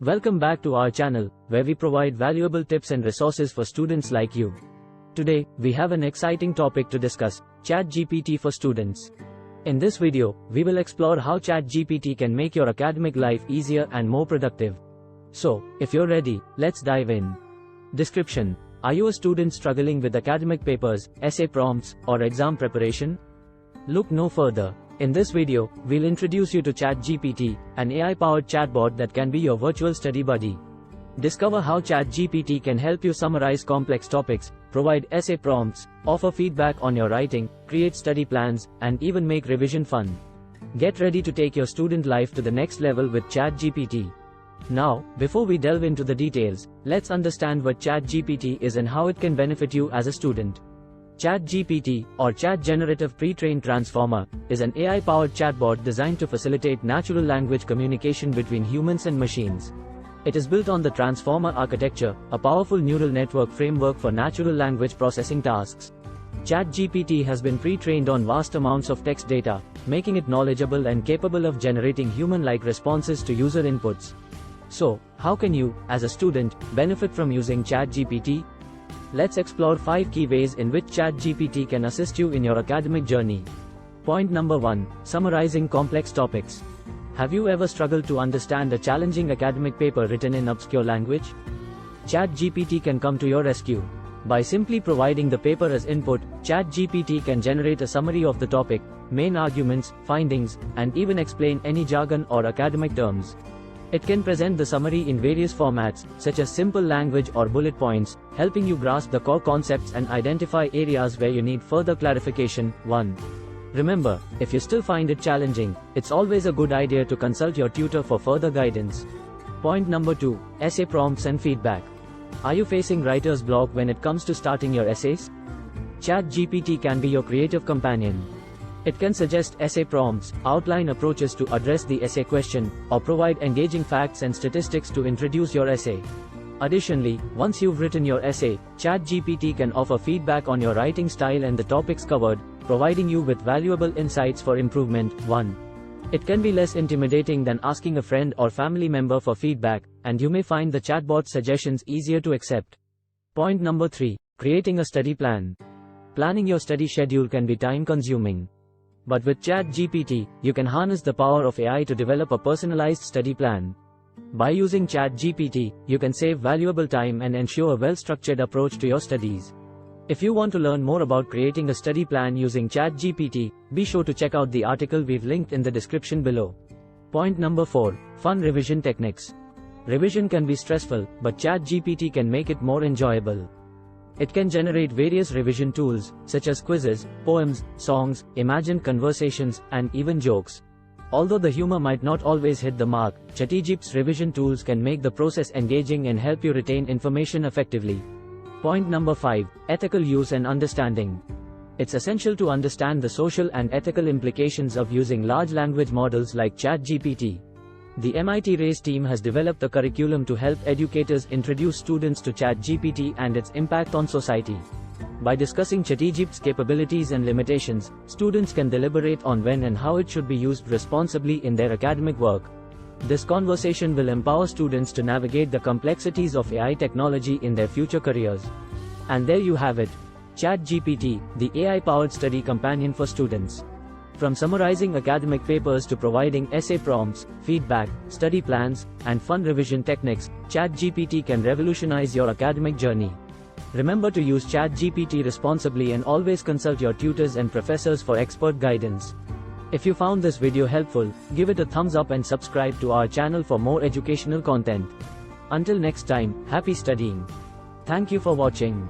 Welcome back to our channel, where we provide valuable tips and resources for students like you. Today, we have an exciting topic to discuss: ChatGPT for students. In this video, we will explore how ChatGPT can make your academic life easier and more productive. So, if you're ready, let's dive in. Description: are you a student struggling with academic papers, essay prompts, or exam preparation? Look no further. In this video, we'll introduce you to ChatGPT, an AI-powered chatbot that can be your virtual study buddy. Discover how ChatGPT can help you summarize complex topics, provide essay prompts, offer feedback on your writing, create study plans, and even make revision fun. Get ready to take your student life to the next level with ChatGPT. Now, before we delve into the details, let's understand what ChatGPT is and how it can benefit you as a student. ChatGPT, or Chat Generative Pre-trained Transformer, is an AI-powered chatbot designed to facilitate natural language communication between humans and machines. It is built on the Transformer architecture, a powerful neural network framework for natural language processing tasks. ChatGPT has been pre-trained on vast amounts of text data, making it knowledgeable and capable of generating human-like responses to user inputs. So, how can you, as a student, benefit from using ChatGPT? Let's explore 5 key ways in which ChatGPT can assist you in your academic journey. Point number 1. Summarizing complex topics. Have you ever struggled to understand a challenging academic paper written in obscure language? ChatGPT can come to your rescue. By simply providing the paper as input, ChatGPT can generate a summary of the topic, main arguments, findings, and even explain any jargon or academic terms. It can present the summary in various formats, such as simple language or bullet points, helping you grasp the core concepts and identify areas where you need further clarification. 1. Remember, if you still find it challenging, it's always a good idea to consult your tutor for further guidance. Point number 2. Essay prompts and feedback. Are you facing writer's block when it comes to starting your essays? ChatGPT can be your creative companion. It can suggest essay prompts, outline approaches to address the essay question, or provide engaging facts and statistics to introduce your essay. Additionally, once you've written your essay, ChatGPT can offer feedback on your writing style and the topics covered, providing you with valuable insights for improvement. 1. It can be less intimidating than asking a friend or family member for feedback, and you may find the chatbot's suggestions easier to accept. Point number 3. Creating a study plan. Planning your study schedule can be time-consuming. But with ChatGPT, you can harness the power of AI to develop a personalized study plan. By using ChatGPT, you can save valuable time and ensure a well-structured approach to your studies. If you want to learn more about creating a study plan using ChatGPT, be sure to check out the article we've linked in the description below. Point number 4. Fun revision techniques. Revision can be stressful, but ChatGPT can make it more enjoyable. It can generate various revision tools, such as quizzes, poems, songs, imagined conversations, and even jokes. Although the humor might not always hit the mark, ChatGPT's revision tools can make the process engaging and help you retain information effectively. Point number 5. Ethical use and understanding. It's essential to understand the social and ethical implications of using large language models like ChatGPT. The MIT RACE team has developed a curriculum to help educators introduce students to ChatGPT and its impact on society. By discussing ChatGPT's capabilities and limitations, students can deliberate on when and how it should be used responsibly in their academic work. This conversation will empower students to navigate the complexities of AI technology in their future careers. And there you have it. ChatGPT, the AI-powered study companion for students. From summarizing academic papers to providing essay prompts, feedback, study plans, and fun revision techniques, ChatGPT can revolutionize your academic journey. Remember to use ChatGPT responsibly and always consult your tutors and professors for expert guidance. If you found this video helpful, give it a thumbs up and subscribe to our channel for more educational content. Until next time, happy studying. Thank you for watching.